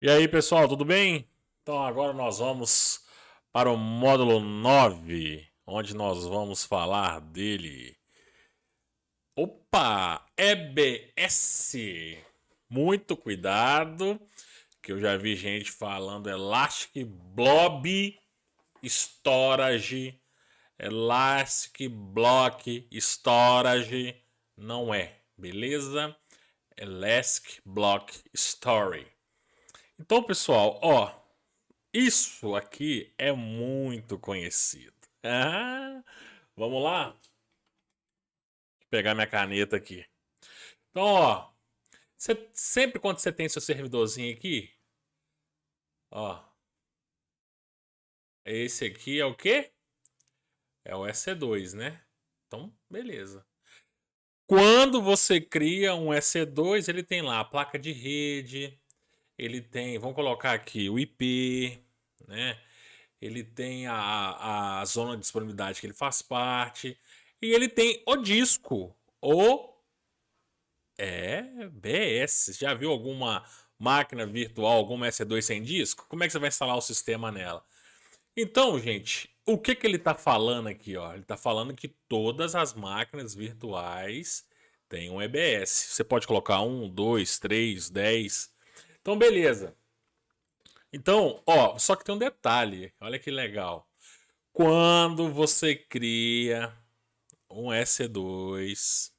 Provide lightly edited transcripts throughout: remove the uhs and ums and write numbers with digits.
E aí, pessoal, tudo bem? Então, agora nós vamos para o módulo 9, onde nós vamos falar dele. Opa, EBS. Muito cuidado, que eu já vi gente falando Elastic Blob Storage, Elastic Block Storage, não é, beleza? Elastic Block Story. Então, pessoal, ó, isso aqui é muito conhecido. Ah, vamos lá? Vou pegar minha caneta aqui. Então, ó, sempre quando você tem seu servidorzinho aqui, ó, esse aqui é o quê? É o EC2, né? Então, beleza. Quando você cria um EC2, ele tem lá a placa de rede, ele tem, vamos colocar aqui o IP, né? Ele tem a zona de disponibilidade que ele faz parte, e ele tem o disco, o BS. Já viu alguma máquina virtual, alguma EC2 sem disco? Como é que você vai instalar o sistema nela? Então, gente, o que que ele está falando aqui? Ó? Ele está falando que todas as máquinas virtuais têm um EBS. Você pode colocar 1, 2, 3, 10. Então, beleza. Então, ó, só que tem um detalhe. Olha que legal. Quando você cria um EC2,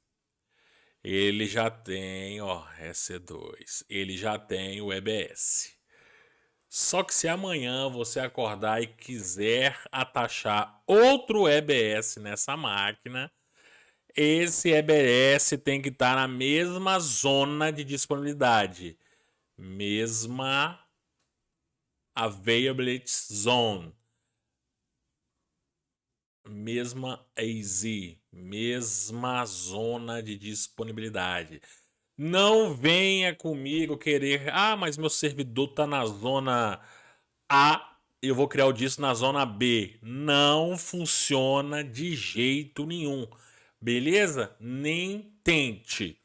ele já tem, ó, EC2, ele já tem o EBS. Só que se amanhã você acordar e quiser atachar outro EBS nessa máquina, esse EBS tem que estar na mesma zona de disponibilidade, mesma Availability Zone, mesma AZ, mesma zona de disponibilidade. Não venha comigo querer, mas meu servidor está na zona A, eu vou criar o disco na zona B. Não funciona de jeito nenhum. Beleza? Nem tente.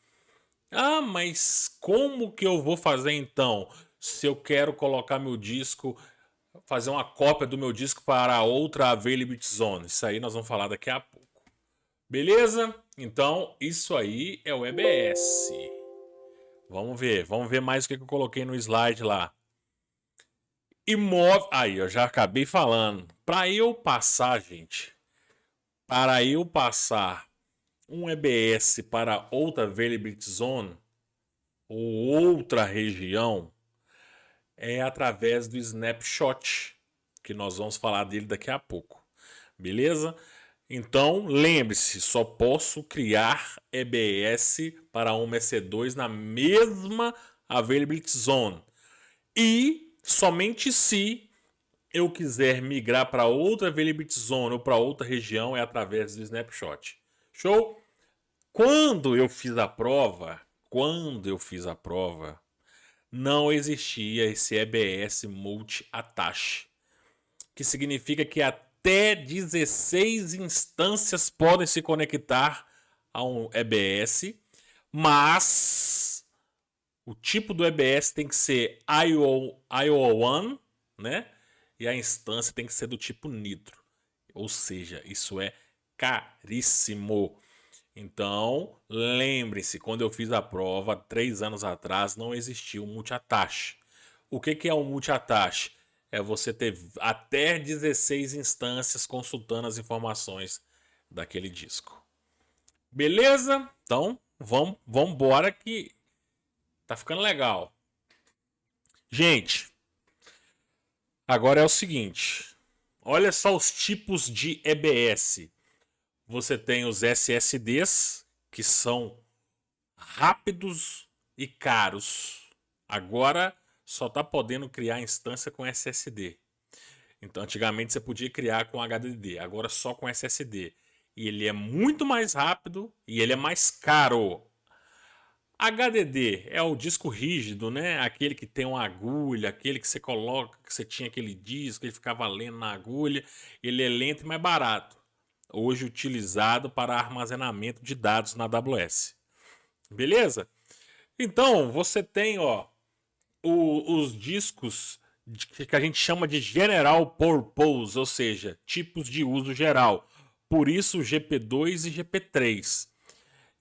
Mas como que eu vou fazer então? Se eu quero colocar meu disco, fazer uma cópia do meu disco para outra Availability Zone. Isso aí nós vamos falar daqui a pouco. Beleza? Então, isso aí é o EBS. Vamos ver mais o que eu coloquei no slide lá. Imóvel. Aí, eu já acabei falando. Para eu passar, gente, para eu passar um EBS para outra Availability Zone ou outra região, é através do snapshot, que nós vamos falar dele daqui a pouco. Beleza? Então, lembre-se, só posso criar EBS para uma EC2 na mesma Availability Zone. E somente se eu quiser migrar para outra Availability Zone ou para outra região é através do snapshot. Show? Quando eu fiz a prova, não existia esse EBS Multi-Attach, que significa que até 16 instâncias podem se conectar a um EBS, mas o tipo do EBS tem que ser IO1, né? E a instância tem que ser do tipo Nitro. Ou seja, isso é caríssimo. Então, lembre-se, quando eu fiz a prova, 3 anos atrás, não existia o multi-attach. O que é o multi-attach? É você ter até 16 instâncias consultando as informações daquele disco. Beleza? Então, vamos embora que tá ficando legal. Gente, agora é o seguinte. Olha só os tipos de EBS. Você tem os SSDs, que são rápidos e caros. Agora só tá podendo criar instância com SSD. Então, antigamente você podia criar com HDD, agora só com SSD. E ele é muito mais rápido e ele é mais caro. HDD é o disco rígido, né? Aquele que tem uma agulha, aquele que você coloca, que você tinha aquele disco, ele ficava lendo na agulha. Ele é lento e mais barato. Hoje utilizado para armazenamento de dados na AWS. Beleza? Então, você tem, ó, os discos que a gente chama de General Purpose, ou seja, tipos de uso geral. Por isso GP2 e GP3.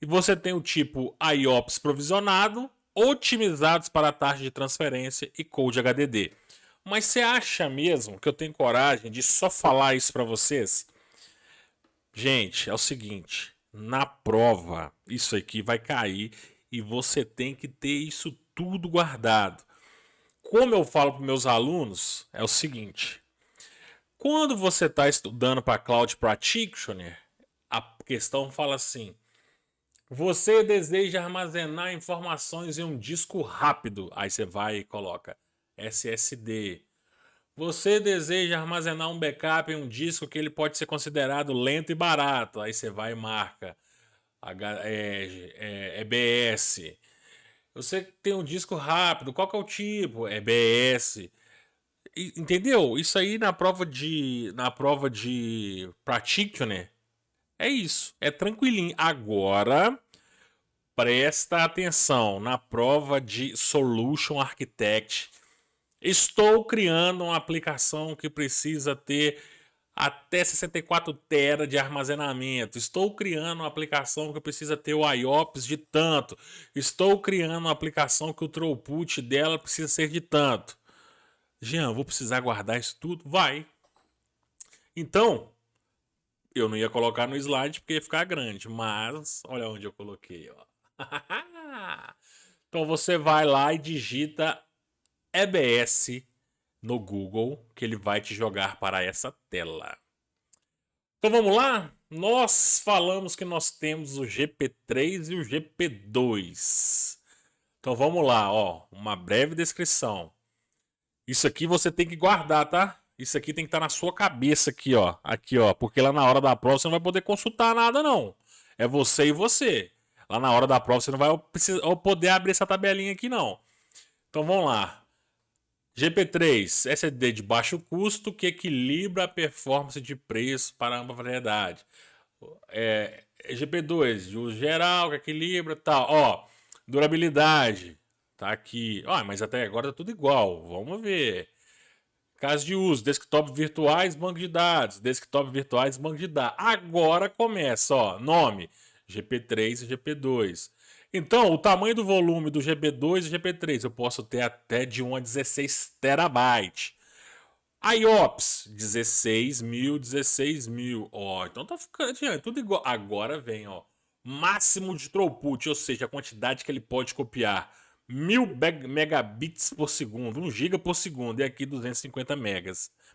E você tem o tipo IOPS provisionado, otimizados para a taxa de transferência e Code HDD. Mas você acha mesmo que eu tenho coragem de só falar isso para vocês? Gente, é o seguinte, na prova isso aqui vai cair e você tem que ter isso tudo guardado. Como eu falo para meus alunos, é o seguinte: quando você está estudando para Cloud Practitioner, a questão fala assim: você deseja armazenar informações em um disco rápido. Aí você vai e coloca SSD. Você deseja armazenar um backup em um disco que ele pode ser considerado lento e barato. Aí você vai e marca EBS. Você tem um disco rápido. Qual que é o tipo? EBS. Entendeu? Isso aí na prova de Practitioner é isso. É tranquilinho. Agora presta atenção na prova de Solution Architect. Estou criando uma aplicação que precisa ter até 64 TB de armazenamento. Estou criando uma aplicação que precisa ter o IOPS de tanto. Estou criando uma aplicação que o throughput dela precisa ser de tanto. Jean, vou precisar guardar isso tudo? Vai. Então, eu não ia colocar no slide porque ia ficar grande, mas olha onde eu coloquei, ó. Então você vai lá e digita EBS no Google, que ele vai te jogar para essa tela. Então vamos lá? Nós falamos que nós temos o GP3 e o GP2. Então vamos lá, ó, uma breve descrição. Isso aqui você tem que guardar, tá? Isso aqui tem que estar na sua cabeça aqui, ó. Aqui, ó, porque lá na hora da prova você não vai poder consultar nada não. É você e você. Lá na hora da prova você não vai poder abrir essa tabelinha aqui não. Então vamos lá. GP3, SSD de baixo custo que equilibra a performance de preço para ampla variedade. GP2, de uso geral, que equilibra e tal. Ó, durabilidade, tá aqui. Ó, mas até agora tá tudo igual. Vamos ver. Caso de uso, desktop virtuais, banco de dados. Desktop virtuais, banco de dados. Agora começa, ó, nome, GP3 e GP2. Então, o tamanho do volume do GB2 e GP3 eu posso ter até de 1 a 16 terabytes. IOPS, 16.000. Ó, então tá ficando tudo igual. Agora vem, ó, máximo de throughput, ou seja, a quantidade que ele pode copiar. 1000 megabits por segundo, 1 giga por segundo, e aqui 250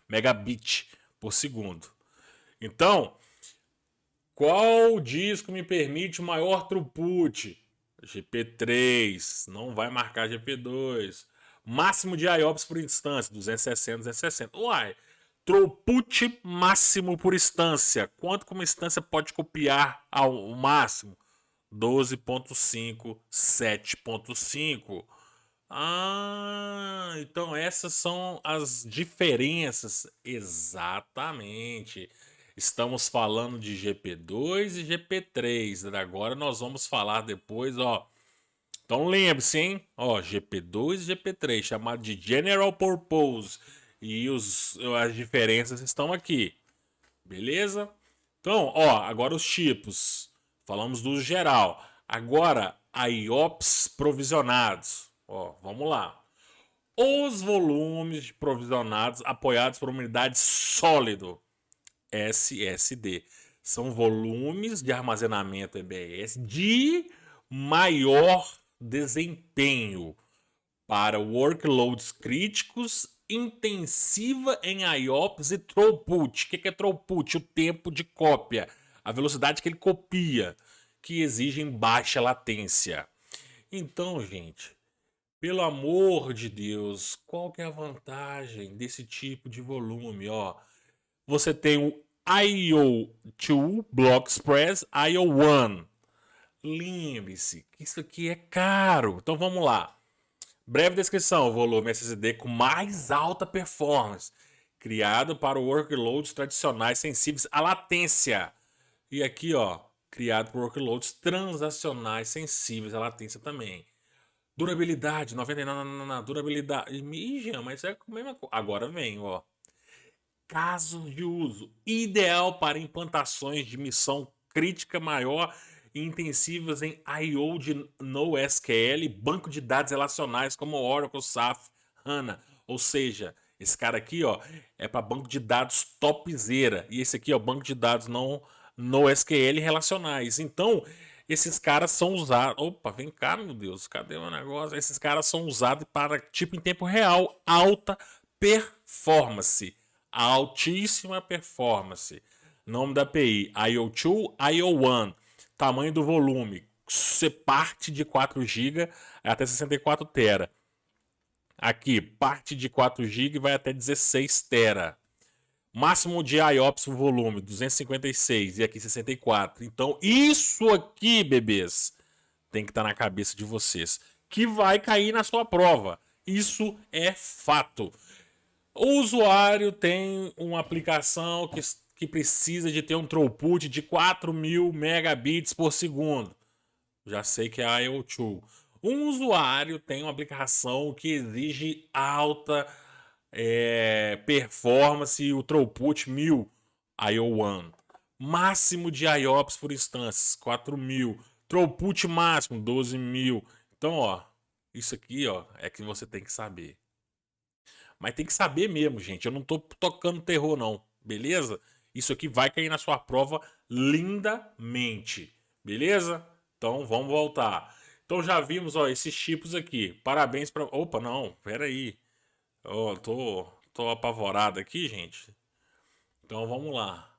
megabit por segundo. Então, qual disco me permite o maior throughput? GP3, não vai marcar GP2. Máximo de IOPS por instância, 260, 260. Uai, throughput máximo por instância. Quanto que uma instância pode copiar ao máximo? 12.5, 7.5. Ah, então essas são as diferenças. Exatamente. Estamos falando de GP2 e GP3. Agora nós vamos falar depois, ó. Então lembre-se, hein? Ó, GP2 e GP3, chamado de General Purpose. E as diferenças estão aqui. Beleza? Então, ó, agora os tipos. Falamos do geral. Agora, IOPS provisionados. Ó, vamos lá. Os volumes provisionados apoiados por uma unidade sólido, SSD, são volumes de armazenamento EBS de maior desempenho para workloads críticos, intensiva em IOPS e throughput. O que é throughput? O tempo de cópia, a velocidade que ele copia, que exigem baixa latência. Então, gente, pelo amor de Deus, qual que é a vantagem desse tipo de volume? Ó, você tem o IO2 Block Express, IO1. Lembre-se que isso aqui é caro. Então vamos lá. Breve descrição: o volume SSD com mais alta performance, criado para workloads tradicionais sensíveis à latência. E aqui, ó, criado por workloads transacionais sensíveis à latência também. Durabilidade, 99, não, não, não, durabilidade. Ih, Jean, mas é a mesma coisa. Agora vem, ó. Casos de uso. Ideal para implantações de missão crítica maior e intensivas em I/O de NoSQL, banco de dados relacionais como Oracle, SAP, HANA. Ou seja, esse cara aqui, ó, é para banco de dados topzera. E esse aqui é o banco de dados não NoSQL relacionais. Então, esses caras são usados. Opa, vem cá, meu Deus, cadê o negócio? Esses caras são usados para, tipo, em tempo real, alta performance. Altíssima performance. Nome da API: IO2, IO1. Tamanho do volume: você parte de 4 GB até 64 TB. Aqui, parte de 4 GB vai até 16 TB. Máximo de IOPS por volume: 256 e aqui 64. Então, isso aqui, bebês, tem que estar na cabeça de vocês, que vai cair na sua prova. Isso é fato. O usuário tem uma aplicação que precisa de ter um throughput de 4.000 megabits por segundo. Já sei que é a IO2. Um usuário tem uma aplicação que exige alta performance e o throughput 1.000 IO1. Máximo de IOPS por instância, 4.000. Throughput máximo, 12.000. Então, ó, isso aqui, ó, é que você tem que saber. Mas tem que saber mesmo, gente. Eu não tô tocando terror, não. Beleza? Isso aqui vai cair na sua prova lindamente. Beleza? Então vamos voltar. Então já vimos, ó, esses tipos aqui. Parabéns para. Opa, não, pera aí. Ó, tô apavorado aqui, gente. Então vamos lá.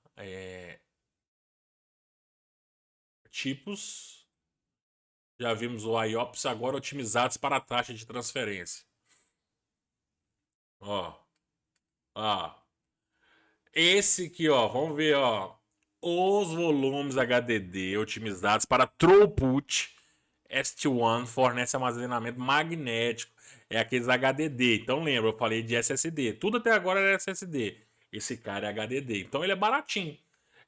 Tipos. Já vimos o IOPS agora otimizados para a taxa de transferência. Ó. Ó. Esse aqui, ó, vamos ver, ó. Os volumes HDD otimizados para throughput ST1 fornece armazenamento magnético. É aqueles HDD. Então lembra, eu falei de SSD. Tudo até agora era SSD. Esse cara é HDD. Então ele é baratinho.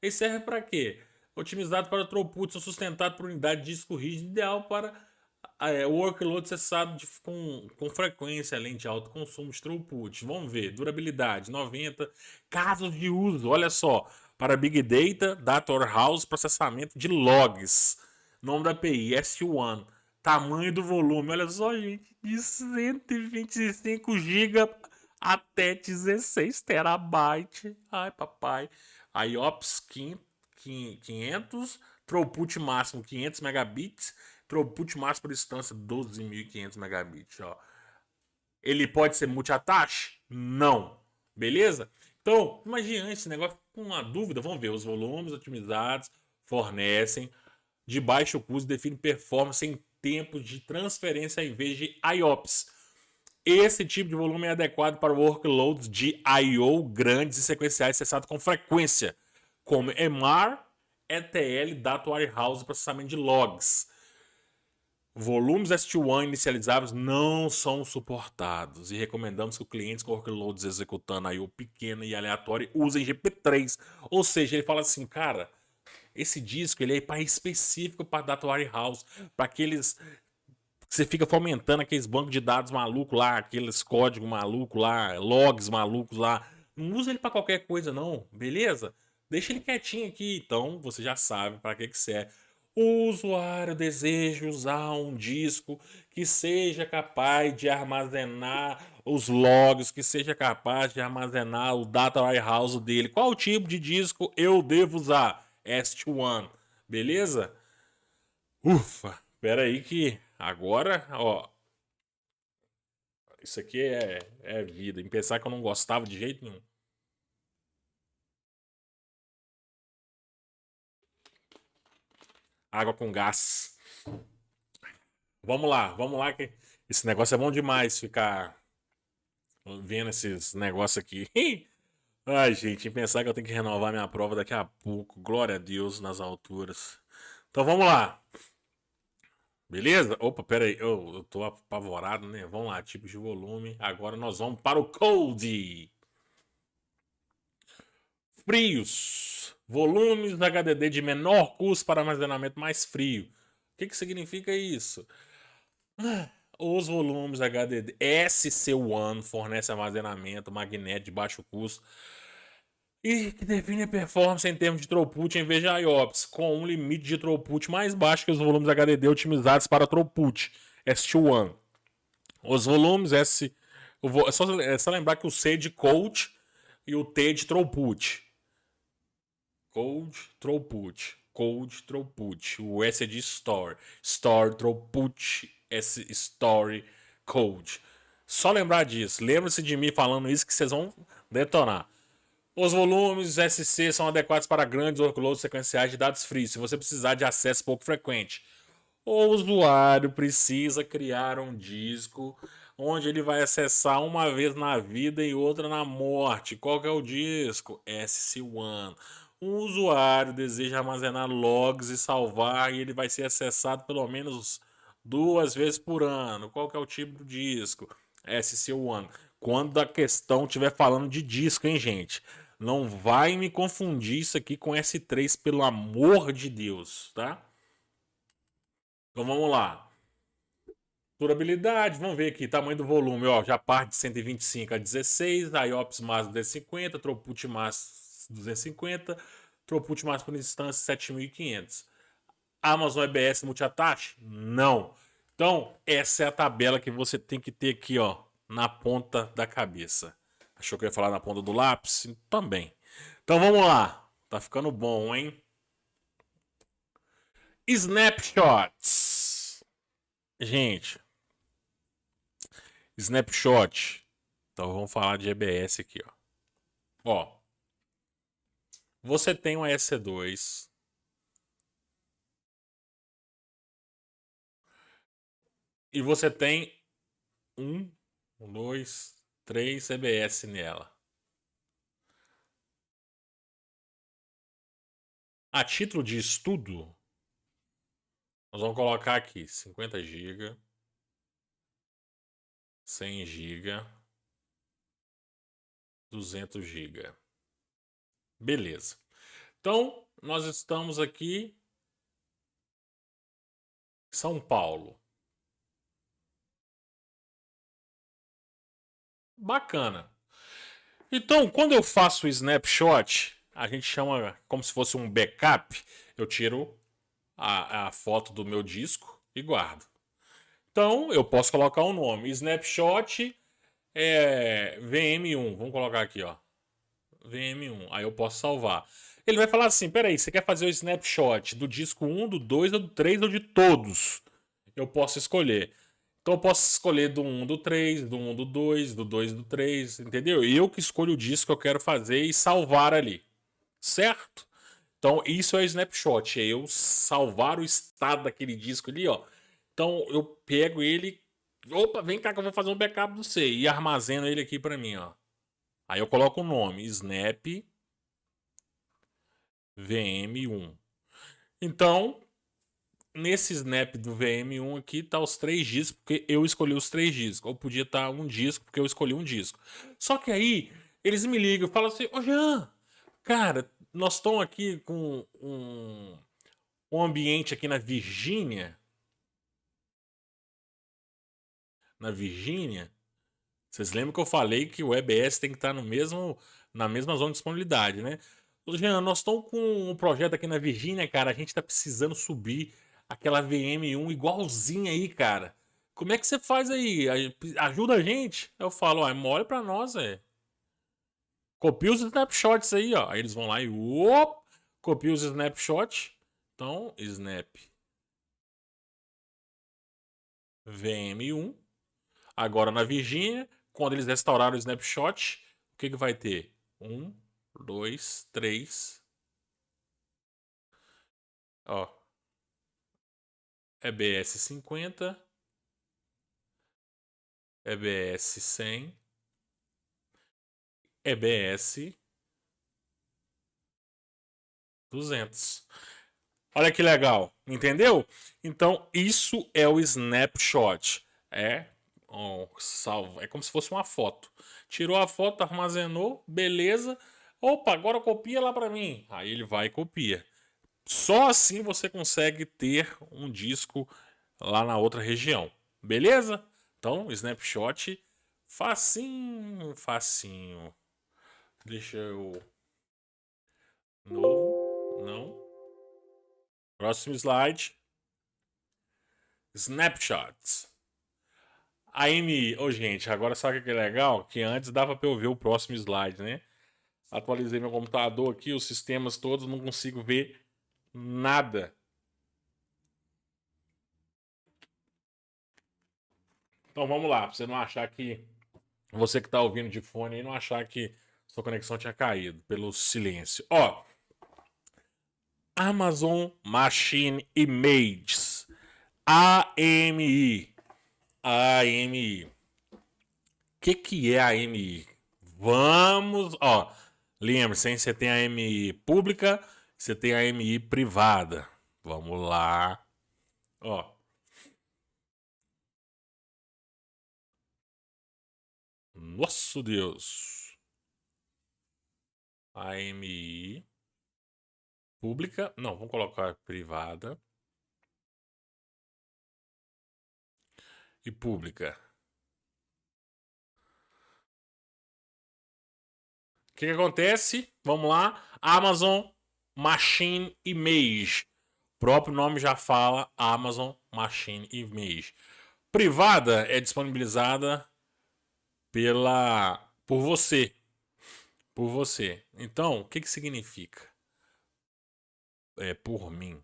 Ele serve para quê? Otimizado para throughput, são sustentados por unidade de disco rígido, ideal para workload acessado com frequência, além de alto consumo de throughput. Vamos ver, durabilidade, 90. Casos de uso, olha só, para Big Data, Data Warehouse, processamento de logs. Nome da API, S1. Tamanho do volume, olha só, gente, de 125 GB até 16 terabyte. Ai, papai. IOPS 500, throughput máximo 500 megabits, throughput máximo por instância 12.500 megabits, ó. Ele pode ser multi-attach? Não. Beleza? Então, imagine esse negócio com uma dúvida. Vamos ver. Os volumes otimizados fornecem de baixo custo, define performance em tempo de transferência em vez de IOPS. Esse tipo de volume é adequado para workloads de I/O grandes e sequenciais acessados com frequência, como EMR, ETL, Data Warehouse e processamento de logs. Volumes ST1 inicializáveis não são suportados e recomendamos que os clientes com workloads executando I/O pequena e aleatória usem GP3. Ou seja, ele fala assim, cara, esse disco ele é para específico para Data Warehouse, para aqueles você fica fomentando aqueles bancos de dados malucos lá, aqueles códigos malucos lá, logs malucos lá. Não usa ele para qualquer coisa, não, beleza? Deixa ele quietinho aqui. Então você já sabe para que serve. O usuário deseja usar um disco que seja capaz de armazenar os logs, que seja capaz de armazenar o data warehouse dele. Qual tipo de disco eu devo usar? S1, beleza? Ufa, espera aí que agora, ó, isso aqui é vida. Em pensar que eu não gostava de jeito nenhum. Água com gás. Vamos lá que esse negócio é bom demais ficar vendo esses negócios aqui. Ai, gente, em pensar que eu tenho que renovar minha prova daqui a pouco. Glória a Deus nas alturas. Então vamos lá. Beleza? Opa, pera aí. Eu tô apavorado, né? Vamos lá, tipos de volume. Agora nós vamos para o code. Frios. Volumes da HDD de menor custo para armazenamento mais frio. O que significa isso? Os volumes HDD SC1 fornece armazenamento magnético de baixo custo e que define a performance em termos de throughput em vez de IOPS, com um limite de throughput mais baixo que os volumes HDD otimizados para throughput, ST1. Os volumes S... É só lembrar que o C é de Code e o T é de Throughput. Code, Throughput. Code, Throughput. O S é de Store. Store, Throughput, S, Story, Code. Só lembrar disso. Lembre-se de mim falando isso que vocês vão detonar. Os volumes SC são adequados para grandes workloads sequenciais de dados frios, se você precisar de acesso pouco frequente. O usuário precisa criar um disco onde ele vai acessar uma vez na vida e outra na morte. Qual que é o disco? SC1. Um usuário deseja armazenar logs e salvar e ele vai ser acessado pelo menos 2 vezes por ano. Qual que é o tipo do disco? SC1. Quando a questão estiver falando de disco, hein, gente? Não vai me confundir isso aqui com S3, pelo amor de Deus, tá? Então vamos lá. Durabilidade, vamos ver aqui, tamanho do volume, ó, já parte de 125 a 16, IOPS máximo 250, throughput máximo 250, throughput máximo por instância 7500. Amazon EBS multiattach? Não. Então, essa é a tabela que você tem que ter aqui, ó, na ponta da cabeça. Achou que eu ia falar na ponta do lápis? Também. Então vamos lá. Tá ficando bom, hein? Snapshots. Gente, snapshot. Então vamos falar de EBS aqui, ó. Ó, você tem um EC2 e você tem 1, 2, 3 EBS nela. A título de estudo, nós vamos colocar aqui 50 GB, 100 GB, 200 GB. Beleza. Então, nós estamos aqui em São Paulo. Bacana. Então, quando eu faço o snapshot, a gente chama como se fosse um backup. Eu tiro a foto do meu disco e guardo. Então, eu posso colocar o nome. Snapshot VM1. Vamos colocar aqui, ó. VM1. Aí eu posso salvar. Ele vai falar assim, peraí, você quer fazer o snapshot do disco 1, do 2, ou do 3 ou de todos? Eu posso escolher. Então eu posso escolher do 1, do 3, do 1, do 2, do 2, do 3, entendeu? Eu que escolho o disco que eu quero fazer e salvar ali. Certo? Então isso é snapshot, é eu salvar o estado daquele disco ali, ó. Então eu pego ele, opa, vem cá que eu vou fazer um backup do C e armazeno ele aqui para mim, ó. Aí eu coloco o nome, Snap VM1. Então, nesse Snap do VM1 aqui tá os 3 discos, porque eu escolhi os 3 discos. Ou podia estar um disco, porque eu escolhi um disco. Só que aí, eles me ligam e falam assim, ô Jean, cara, nós estamos aqui com um ambiente aqui na Virgínia. Na Virgínia. Vocês lembram que eu falei que o EBS tem que estar na mesma zona de disponibilidade, né? Ô, Jean, nós estamos com um projeto aqui na Virgínia, cara. A gente tá precisando subir aquela VM1 igualzinha aí, cara. Como é que você faz aí? Ajuda a gente? Eu falo, ó, mole pra nós, é. Copia os snapshots aí, ó. Aí eles vão lá e copia os snapshots. Então, snap VM1. Agora na Virgínia, quando eles restauraram o snapshot, o que vai ter? 1, 2, 3. Ó. EBS 50. EBS 100. EBS 200. Olha que legal, entendeu? Então isso é o snapshot. Salvo, é como se fosse uma foto. Tirou a foto, armazenou, beleza. Opa, agora copia lá para mim. Aí ele vai e copia. Só assim você consegue ter um disco lá na outra região. Beleza? Então, snapshot, facinho, facinho. Deixa eu... Novo, não. Próximo slide. Snapshots. AMI. Ô, gente, agora sabe o que é legal? Que antes dava pra eu ver o próximo slide, né? Atualizei meu computador aqui, os sistemas todos, não consigo ver nada. Então vamos lá, pra você não achar que... Você que tá ouvindo de fone aí, não achar que sua conexão tinha caído pelo silêncio. Ó, Amazon Machine Images. AMI. AMI. O que é a AMI? Vamos, ó. Lembre-se, hein? Você tem a AMI pública, você tem a AMI privada. Vamos lá. Ó. Nosso Deus. AMI pública. Não, vamos colocar privada. E pública. O que acontece? Vamos lá. Amazon Machine Image. O próprio nome já fala Amazon Machine Image. Privada é disponibilizada por você. Por você. Então, o que significa? É por mim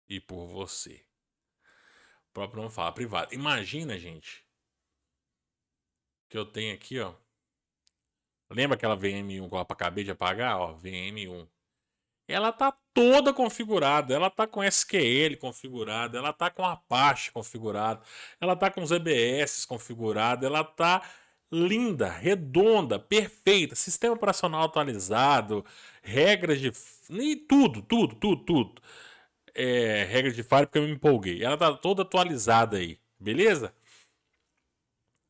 e por você. O próprio nome fala privada. Imagina, gente, que eu tenho aqui, ó. Lembra aquela VM1 que eu acabei de apagar? Ó, VM1. Ela tá toda configurada, ela tá com SQL configurada, ela tá com Apache configurado, ela tá com os EBS configurado, ela tá linda, redonda, perfeita, sistema operacional atualizado, regras de e tudo. Regras de Fire porque eu me empolguei. Ela tá toda atualizada aí, beleza?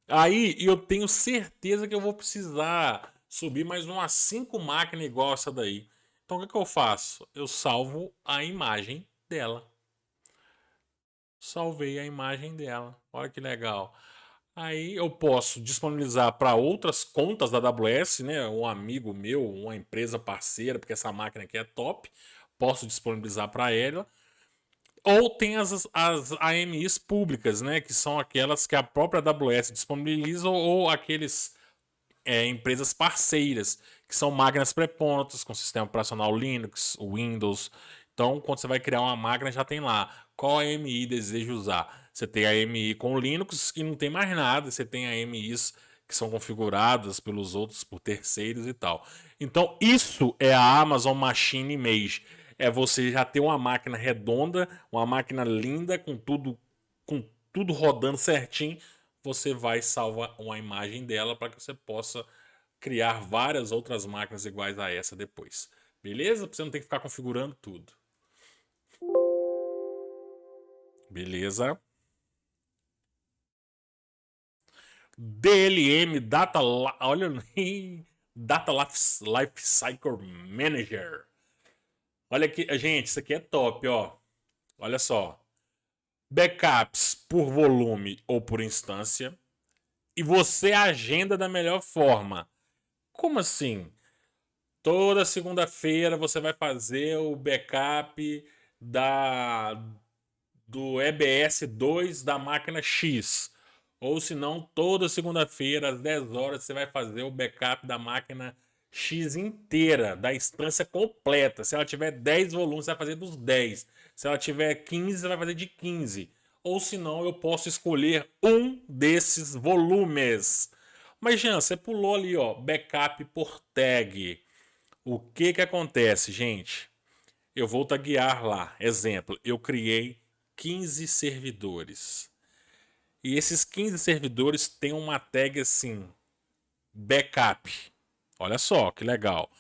Aí eu tenho certeza que eu vou precisar subir mais umas 5 máquinas igual essa daí. Então o que eu faço? Eu salvo a imagem dela. Salvei a imagem dela. Olha que legal. Aí eu posso disponibilizar para outras contas da AWS, né? Um amigo meu, uma empresa parceira, porque essa máquina aqui é top. Posso disponibilizar para ela. Ou tem as AMIs públicas, né? Que são aquelas que a própria AWS disponibiliza ou aqueles empresas parceiras, que são máquinas pré-prontas, com sistema operacional Linux, Windows. Então, quando você vai criar uma máquina, já tem lá qual AMI deseja usar. Você tem a AMI com Linux e não tem mais nada. Você tem AMIs que são configuradas pelos outros, por terceiros e tal. Então, isso é a Amazon Machine Image. É você já ter uma máquina redonda, uma máquina linda, com tudo rodando certinho. Você vai salvar uma imagem dela para que você possa criar várias outras máquinas iguais a essa depois. Beleza? Pra você não ter que ficar configurando tudo. Beleza? DLM Data, olha, Data Life Cycle Manager. Olha aqui, gente, isso aqui é top, ó. Olha só. Backups por volume ou por instância. E você agenda da melhor forma. Como assim? Toda segunda-feira você vai fazer o backup da do EBS2 da máquina X. Ou se não, toda segunda-feira às 10 horas você vai fazer o backup da máquina X inteira, da instância completa. Se ela tiver 10 volumes, você vai fazer dos 10. Se ela tiver 15, você vai fazer de 15. Ou se não, eu posso escolher um desses volumes. Mas, Jean, você pulou ali, ó, backup por tag. O que acontece, gente? Eu vou taguear lá. Exemplo, eu criei 15 servidores. E esses 15 servidores têm uma tag assim, backup. Olha só que legal.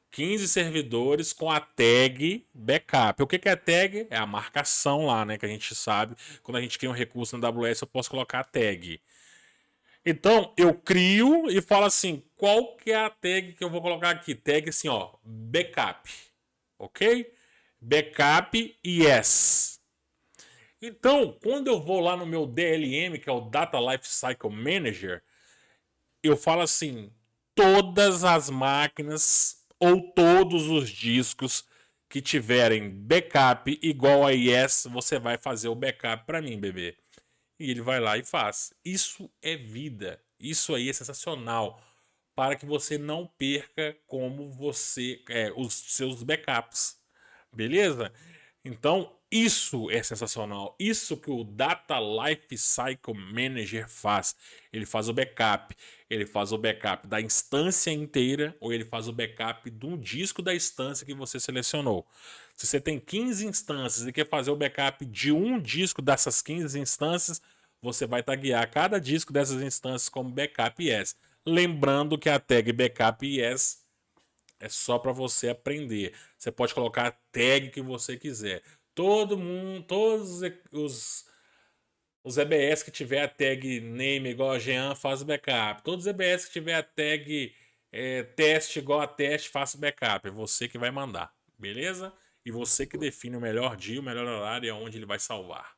15 servidores com a tag backup. O que é a tag? É a marcação lá, né? Que a gente sabe. Quando a gente cria um recurso na AWS, eu posso colocar a tag. Então, eu crio e falo assim, qual que é a tag que eu vou colocar aqui? Tag assim, ó, backup. Ok? Backup yes. Então, quando eu vou lá no meu DLM, que é o Data Lifecycle Manager, eu falo assim: todas as máquinas ou todos os discos que tiverem backup igual a IS, você vai fazer o backup para mim, bebê. E ele vai lá e faz. Isso é vida. Isso aí é sensacional para que você não perca como você os seus backups. Beleza? Então, isso é sensacional. Isso que o Data Lifecycle Manager faz. Ele faz o backup. Ele faz o backup da instância inteira ou ele faz o backup do disco da instância que você selecionou. Se você tem 15 instâncias e quer fazer o backup de um disco dessas 15 instâncias, você vai taguear cada disco dessas instâncias como backup yes. Lembrando que a tag backup yes é só para você aprender. Você pode colocar a tag que você quiser. Todo mundo, todos os EBS que tiver a tag name igual a Jean faz backup. Todos os EBS que tiver a tag teste igual a teste faz backup. É você que vai mandar, beleza? E você que define o melhor dia, o melhor horário e aonde ele vai salvar.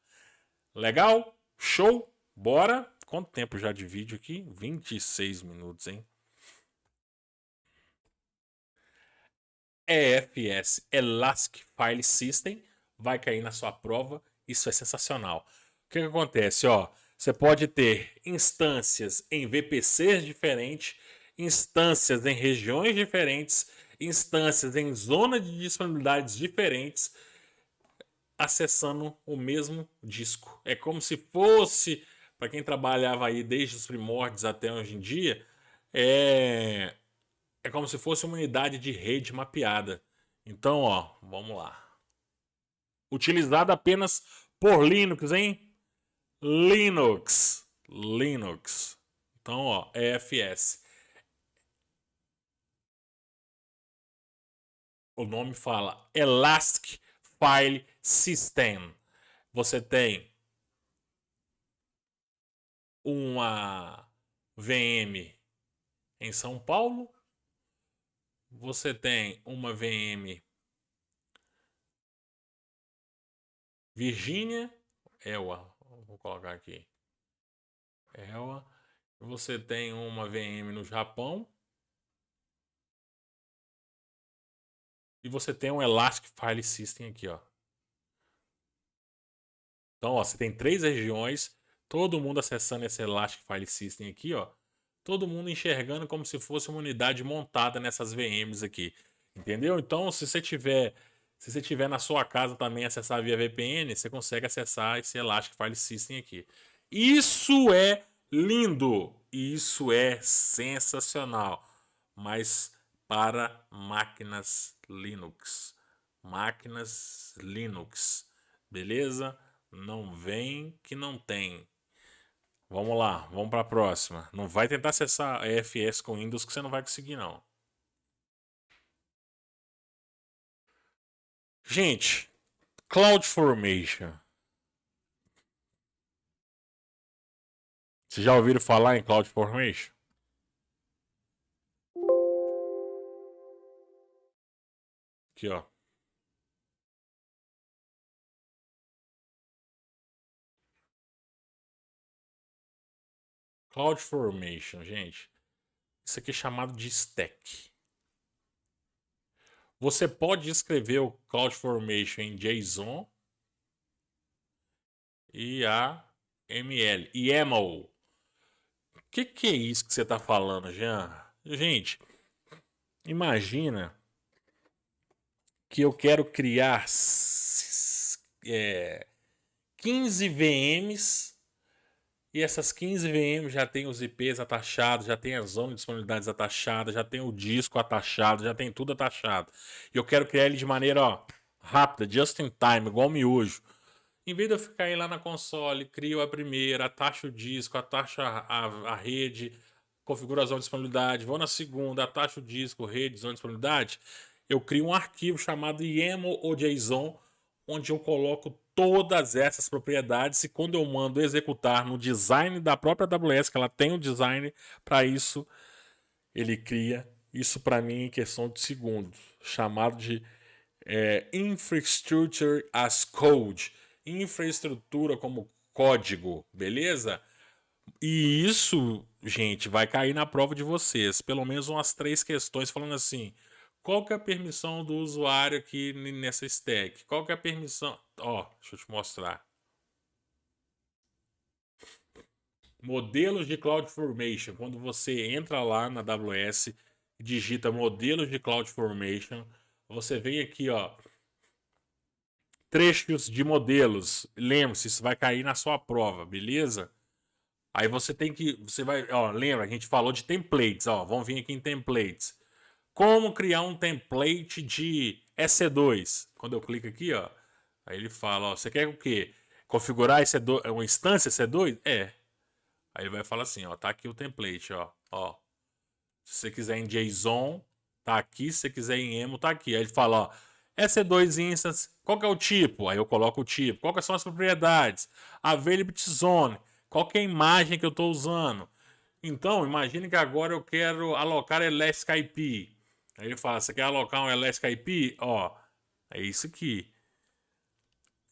Legal? Show? Bora? Quanto tempo já de vídeo aqui? 26 minutos, hein? EFS, Elastic File System, vai cair na sua prova. Isso é sensacional. O que acontece? Ó, você pode ter instâncias em VPCs diferentes, instâncias em regiões diferentes, instâncias em zonas de disponibilidades diferentes, acessando o mesmo disco. É como se fosse, para quem trabalhava aí desde os primórdios até hoje em dia, é como se fosse uma unidade de rede mapeada. Então, ó, vamos lá. Utilizado apenas por Linux, hein? Linux. Linux. Então, ó, EFS. O nome fala Elastic File System. Você tem uma VM em São Paulo. Você tem uma VM Virgínia. EWA. Vou colocar aqui. EWA. Você tem uma VM no Japão. E você tem um Elastic File System aqui, ó. Então, ó, você tem 3 regiões, todo mundo acessando esse Elastic File System aqui, ó. Todo mundo enxergando como se fosse uma unidade montada nessas VMs aqui. Entendeu? Então, se você tiver na sua casa também acessar via VPN, você consegue acessar esse Elastic File System aqui. Isso é lindo, isso é sensacional, mas para máquinas Linux. Máquinas Linux. Beleza? Não vem que não tem. Vamos lá, vamos para a próxima. Não vai tentar acessar a EFS com Windows que você não vai conseguir, não. Gente, CloudFormation. Vocês já ouviram falar em CloudFormation? Aqui, ó. CloudFormation, gente. Isso aqui é chamado de stack. Você pode escrever o CloudFormation em JSON e YAML. YAML. O que é isso que você está falando, Jean? Gente, imagina que eu quero criar 15 VMs e essas 15 VMs já tem os IPs atachados, já tem a zona de disponibilidades atachada, já tem o disco atachado, já tem tudo atachado. E eu quero criar ele de maneira rápida, just in time, igual o miojo. Em vez de eu ficar aí lá na console, crio a primeira, atacho o disco, atacho a rede, configuro a zona de disponibilidade, vou na segunda, atacho o disco, rede, zona de disponibilidade, eu crio um arquivo chamado YAML ou JSON, onde eu coloco todas essas propriedades e quando eu mando executar no design da própria AWS, que ela tem um design para isso, ele cria isso para mim em questão de segundos, chamado de Infrastructure as Code. infraestrutura como código, beleza? E isso, gente, vai cair na prova de vocês. Pelo menos umas 3 questões falando assim. Qual que é a permissão do usuário aqui nessa stack? Qual que é a permissão? Ó, deixa eu te mostrar. Modelos de CloudFormation. Quando você entra lá na AWS, digita modelos de CloudFormation, você vem aqui, ó, trechos de modelos. Lembre-se, isso vai cair na sua prova, beleza? Aí você tem que, você vai, ó, lembra, a gente falou de templates, ó, vamos vir aqui em templates. Como criar um template de EC2? Quando eu clico aqui, ó, aí ele fala, ó, você quer o quê? Configurar EC2, uma instância EC2? É. Aí ele vai falar assim, ó, tá aqui o template, ó. Se você quiser em JSON, tá aqui. Se você quiser em Emo, tá aqui. Aí ele fala, ó, EC2 instance, qual que é o tipo? Aí eu coloco o tipo. Qual que são as propriedades? Availability zone. Qual que é a imagem que eu estou usando? Então, imagine que agora eu quero alocar Elastic IP. Aí ele fala, você quer alocar um Elastic IP? Ó, é isso aqui.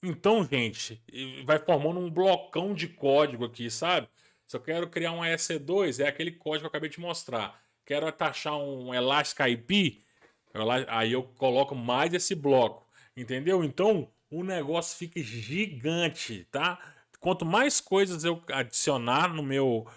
Então, gente, vai formando um blocão de código aqui, sabe? Se eu quero criar um EC2, é aquele código que eu acabei de mostrar. Quero atachar um Elastic IP, aí eu coloco mais esse bloco, entendeu? Então, o negócio fica gigante, tá? Quanto mais coisas eu adicionar no meu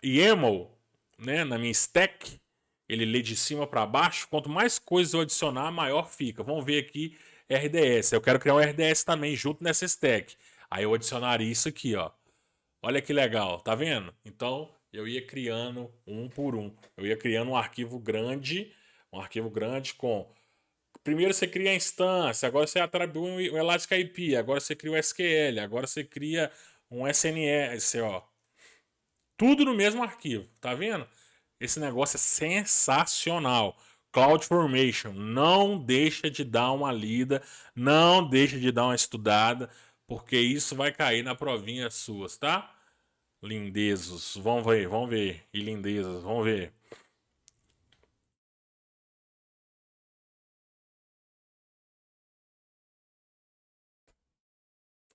YAML, né, na minha stack, ele lê de cima para baixo. Quanto mais coisas eu adicionar, maior fica. Vamos ver aqui RDS. Eu quero criar um RDS também junto nessa stack. Aí eu adicionaria isso aqui, ó. Olha que legal, tá vendo? Então eu ia criando um por um. Eu ia criando um arquivo grande com. Primeiro você cria a instância, agora você atribui um Elastic IP, agora você cria o SQL, agora você cria um SNS, ó. Tudo no mesmo arquivo, tá vendo? Esse negócio é sensacional. CloudFormation, não deixa de dar uma lida, não deixa de dar uma estudada, porque isso vai cair na provinha suas, tá? Lindezos, vamos ver. E lindezas, vamos ver.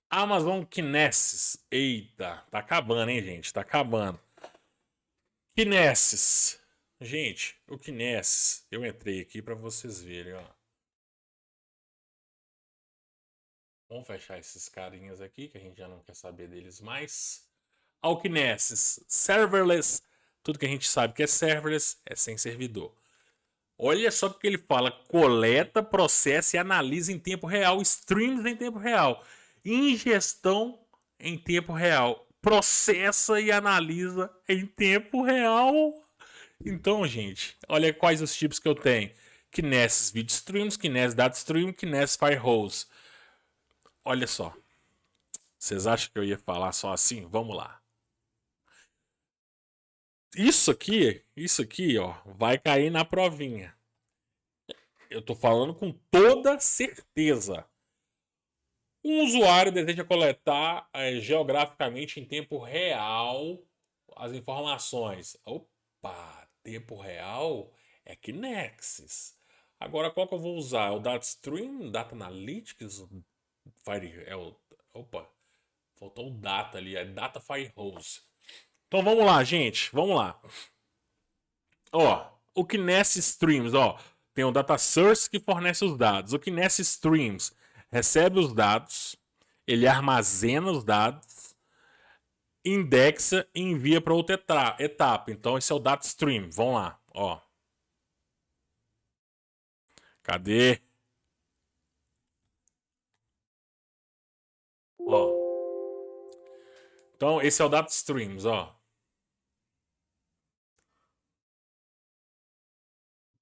Amazon Kinesis. Eita, tá acabando, hein, gente? Tá acabando. Kinesis. Gente, o Kinesis, eu entrei aqui para vocês verem, ó. Vamos fechar esses carinhas aqui, que a gente já não quer saber deles mais. Ao Kinesis, serverless. Tudo que a gente sabe que é serverless é sem servidor. Olha só o que ele fala: coleta, processa e analisa em tempo real, streams em tempo real, ingestão em tempo real, processa e analisa em tempo real. Então, gente, olha quais os tipos que eu tenho: Kinesis Video Streams, Kinesis Data Stream, Kinesis Firehose. Olha só, vocês acham que eu ia falar só assim? Vamos lá. Isso aqui, ó, vai cair na provinha. Eu tô falando com toda certeza. Um usuário deseja coletar geograficamente em tempo real as informações. Opa, tempo real é Kinexis. Agora qual que eu vou usar? O DataStream, Data Analytics, opa, faltou o Data ali, é Data Firehose. Então vamos lá, gente, vamos lá. Ó, o Kinesis Streams, ó, tem o Data Source que fornece os dados. O Kinesis Streams recebe os dados, ele armazena os dados, indexa e envia para outra etapa. Então esse é o Data Stream. Vamos lá, ó. Cadê? Ó. Então esse é o Data Streams, ó.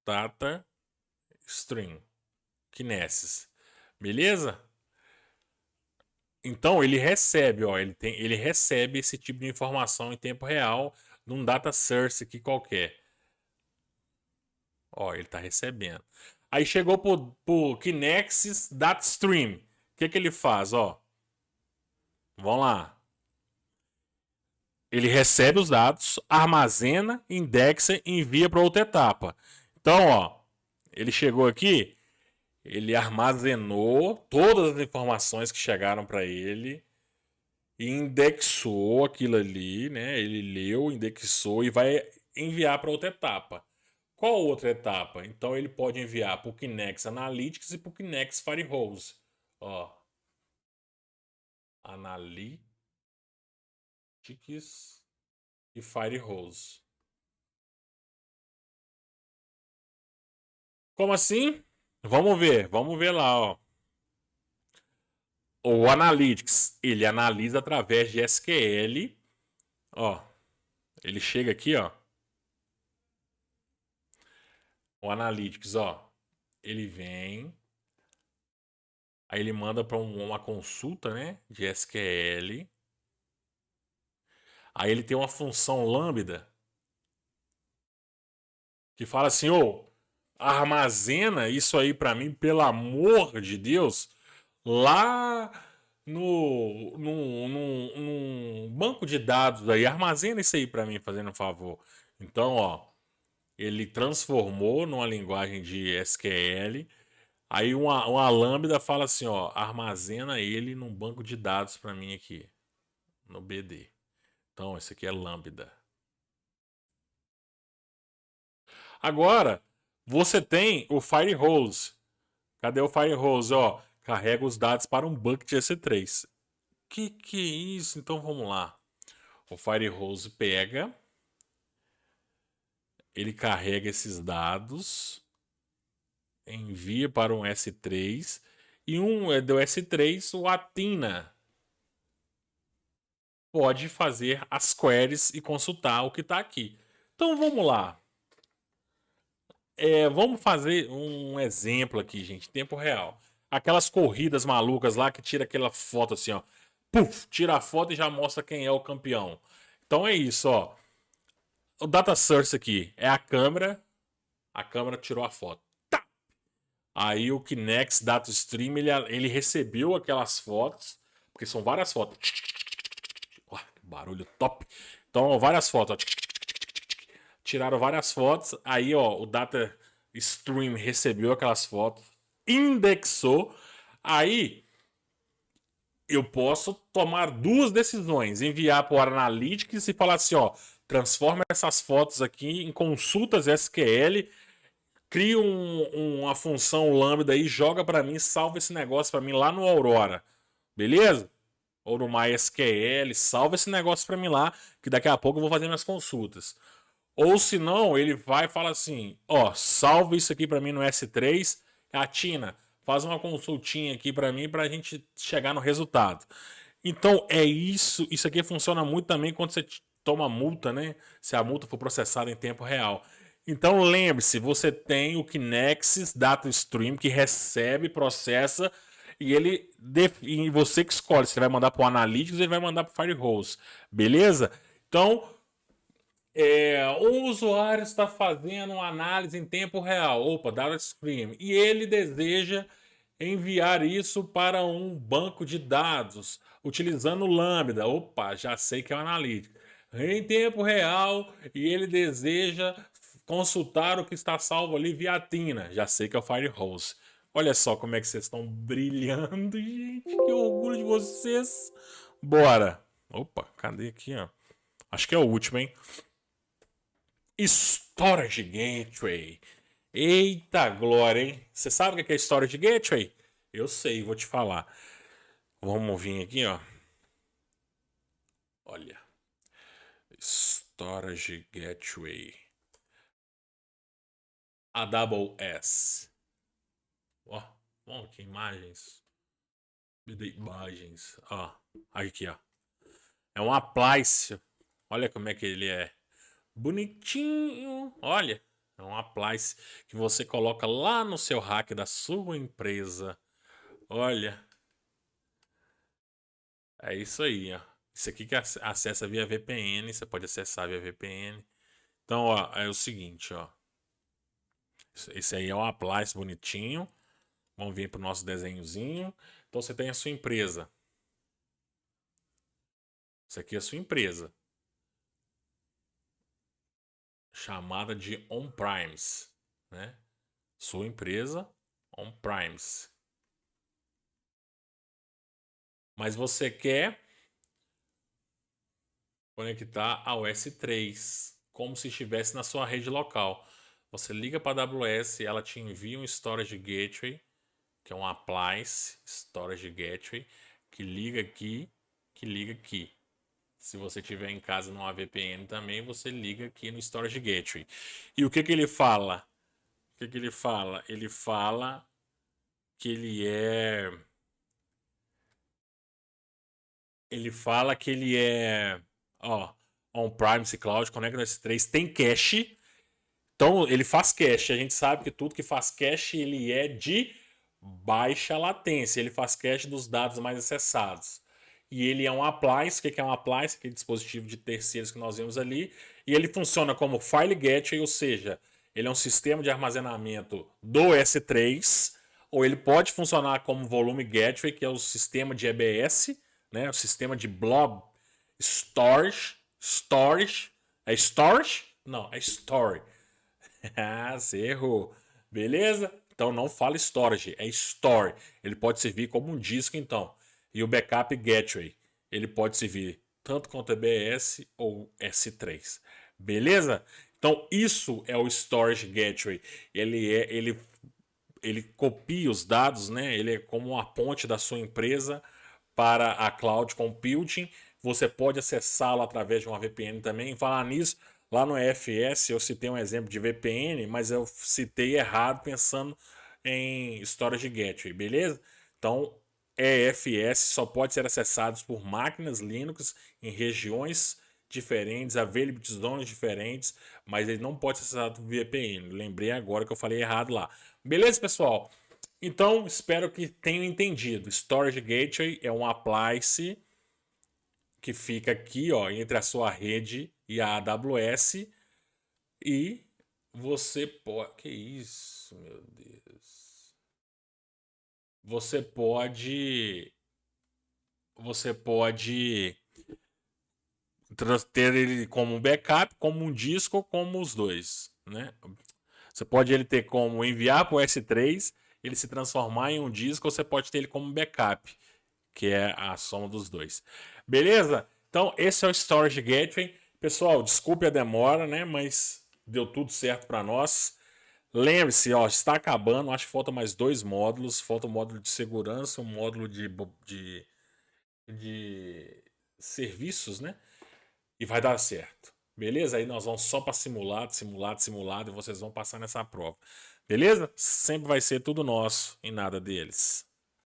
Data Stream. Kinesis. Beleza? Então ele recebe, ó, ele recebe esse tipo de informação em tempo real num data source aqui qualquer. Ó, ele tá recebendo. Aí chegou pro Kinexis Data Stream. O que ele faz, ó? Vamos lá. Ele recebe os dados, armazena, indexa e envia para outra etapa. Então, ó, ele chegou aqui, Ele armazenou todas as informações que chegaram para ele, indexou aquilo ali, né? Ele leu, indexou e vai enviar para outra etapa. Qual outra etapa? Então ele pode enviar para o Kinect Analytics e para o Kinect Firehose. Ó, Analytics e Firehose. Como assim? Vamos ver lá, ó. O Analytics, ele analisa através de SQL, ó. Ele chega aqui, ó. O Analytics, ó. Ele vem, aí ele manda para uma consulta, né, de SQL. Aí ele tem uma função lambda que fala assim, ô, armazena isso aí para mim, pelo amor de Deus, lá num banco de dados aí, armazena isso aí para mim, fazendo um favor. Então, ó, ele transformou numa linguagem de SQL. Aí uma lambda fala assim, ó, armazena ele num banco de dados para mim aqui, no BD. Então, esse aqui é lambda. Agora, você tem o Firehose. Cadê o Firehose? Ó, carrega os dados para um bucket EC3. Que é isso? Então vamos lá. O Firehose pega, ele carrega esses dados, envia para um S3 e do S3 o Athena pode fazer as queries e consultar o que está aqui. Então vamos lá. Vamos fazer um exemplo aqui, gente, em tempo real. Aquelas corridas malucas lá que tira aquela foto assim, ó. Puf, tira a foto e já mostra quem é o campeão. Então é isso, ó. O data source aqui é a câmera tirou a foto. Tá. Aí o Kinect Data Stream ele recebeu aquelas fotos, porque são várias fotos. Ó, que barulho top. Então, várias fotos, ó. Tiraram várias fotos, aí ó, o Data Stream recebeu aquelas fotos, indexou, aí eu posso tomar duas decisões, enviar para o Analytics e falar assim, ó, transforma essas fotos aqui em consultas SQL, cria uma função lambda aí, joga para mim, salva esse negócio para mim lá no Aurora, beleza? Ou no MySQL, salva esse negócio para mim lá, que daqui a pouco eu vou fazer minhas consultas. Ou se não, ele vai e fala assim: ó, salva isso aqui para mim no S3, Tina, faz uma consultinha aqui para mim para a gente chegar no resultado. Então é isso, isso aqui funciona muito também quando você toma multa, né? Se a multa for processada em tempo real. Então lembre-se, você tem o Kinexys Data Stream que recebe, processa e e você que escolhe se ele vai mandar para o Analytics ou ele vai mandar para o Firehose, beleza? Então um usuário está fazendo uma análise em tempo real, opa, data stream, e ele deseja enviar isso para um banco de dados utilizando o Lambda. Opa, já sei que é o Analytics. Em tempo real, e ele deseja consultar o que está salvo ali via Tina. Já sei que é o Firehose. Olha só como é que vocês estão brilhando, gente. Que orgulho de vocês. Bora. Opa, cadê aqui, ó? Acho que é o último, hein? Storage Gateway. Eita glória, hein? Você sabe o que é Storage Gateway? Eu sei, vou te falar. Vamos vir aqui, ó. Olha. Storage Gateway. AWS. Ó, ó, que imagens. Me dê imagens. Ó, aqui, ó. É um appliance. Olha como é que ele é. Bonitinho. Olha. É um appliance que você coloca lá no seu hack da sua empresa. Olha. É isso aí, ó. Isso aqui que acessa via VPN, você pode acessar via VPN. Então, ó, é o seguinte, ó. Esse aí é um appliance bonitinho. Vamos vir para o nosso desenhozinho. Então, você tem a sua empresa. Isso aqui é a sua empresa. Chamada de on-premise, né? Sua empresa On-Primes. Mas você quer conectar ao S3, como se estivesse na sua rede local. Você liga para a AWS, ela te envia um Storage Gateway, que é um Appliance Storage Gateway, que liga aqui, que liga aqui. Se você tiver em casa numa VPN também, você liga aqui no Storage Gateway. E o que ele fala? O que ele fala? Ele fala que ele é... Ele fala que ele é... Ó, On-Premise Cloud, conecta no S3, tem cache. Então, ele faz cache. A gente sabe que tudo que faz cache, ele é de baixa latência. Ele faz cache dos dados mais acessados. E ele é um appliance. O que é um appliance? Aquele dispositivo de terceiros que nós vimos ali. E ele funciona como File Gateway, ou seja, ele é um sistema de armazenamento do S3. Ou ele pode funcionar como Volume Gateway, que é o sistema de EBS, né? O sistema de Blob Storage. Storage. É Storage? Não, é Story. Ah, você errou. Beleza? Então não fala storage, é store. Ele pode servir como um disco, então. E o backup gateway, ele pode servir tanto quanto EBS ou S3. Beleza? Então isso é o storage gateway. Ele copia os dados, né? Ele é como uma ponte da sua empresa para a cloud computing. Você pode acessá-lo através de uma VPN também. Falar nisso, lá no EFS eu citei um exemplo de VPN, mas eu citei errado pensando em storage gateway, beleza? Então, EFS só pode ser acessados por máquinas Linux em regiões diferentes, availability zones diferentes, mas ele não pode ser acessado por VPN. Lembrei agora que eu falei errado lá. Beleza, pessoal? Então, espero que tenham entendido. Storage Gateway é um appliance que fica aqui, ó, entre a sua rede e a AWS. E você pode... Que isso, meu Deus. Você pode... Você pode ter ele como um backup, como um disco, como os dois, né? Você pode ele ter como enviar para o S3, ele se transformar em um disco, ou você pode ter ele como backup, que é a soma dos dois. Beleza? Então, esse é o Storage Gateway. Pessoal, desculpe a demora, né? Mas deu tudo certo para nós. Lembre-se, ó, está acabando. Acho que falta mais 2 módulos. Falta um módulo de segurança, um módulo de serviços, né? E vai dar certo. Beleza? Aí nós vamos só para simulado, simulado, simulado e vocês vão passar nessa prova. Beleza? Sempre vai ser tudo nosso e nada deles.